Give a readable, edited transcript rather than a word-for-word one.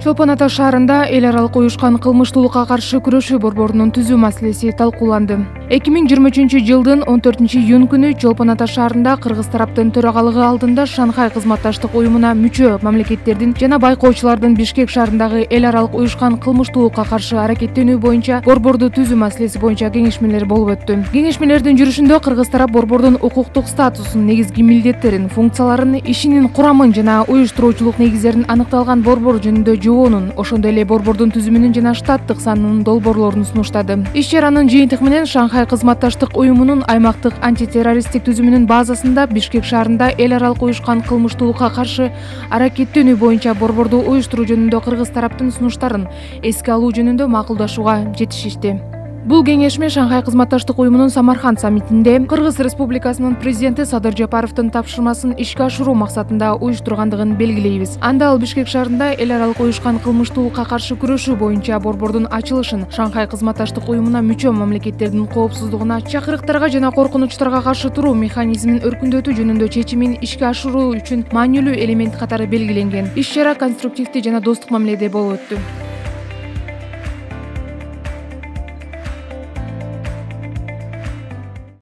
Чолпон Ата шаарында эл аралык уюшкан кылмыштуулукка каршы күрөшүү борборунун түзүү маселеси талкууланды. 2023-жылдын 14-июнь күнү Чолпон Ата шаарында кыргыз тараптын төрагалыгы алдында Шанхай кызматташтык уюмуна мүчө мамлекеттердин жана байкоочулардын Бишкек шаарындагы эл аралык уюшкан кылмыштуулукка каршы аракеттенүү боюнча борборду түзүү маселеси боюнча кеңешмелер болуп өттү. Кеңешмелердин жүрүшүндө кыргыз тарап борбордун укуктук статусун, негизги милдеттерин, функцияларын, ишинин курамын жана уюштуруучулук негиздерин аныкталган борбор жөнүндө жоонун, ошондой эле борбордун түзүмүнүн жана штаттык санынын долбоорлорун сунуштады. Иш-чаранын жыйынтык менен Шанхай кызматташтык уюмунун аймактык антитеррористтик түзүмүнүн базасында Бишкек шаарында эл аралык уюшкан кылмыштуулукка каршы аракеттенүү боюнча борборду уюштуруу жөнүндө кыргыз тараптын сунуштарын эске алуу жөнүндө макулдашууга жетишишти. Бул кеңешме Шанхай кызматташтык уюмунун Самарканд саммитинде Кыргыз Республикасынын президенти Садыр Жапаровдун тапшырмасын ишке ашыруу максатында уюштургандыгын белгилейбиз. Анда ал Бишкек шаарында эл аралык уюшкан кылмыштуулукка каршы күрөшүү боюнча борбордун ачылышын Шанхай кызматташтык уюмуна мүчө мамлекеттердин коопсуздугуна, чакырыктарга жана коркунучтарга каршы туруу механизмин өркүндөтүү жөнүндө чечимин ишке ашыруу үчүн маанилүү элемент катары белгиленген. Иш-чара конструктивдүү жана достук мамиледе болуп өттү.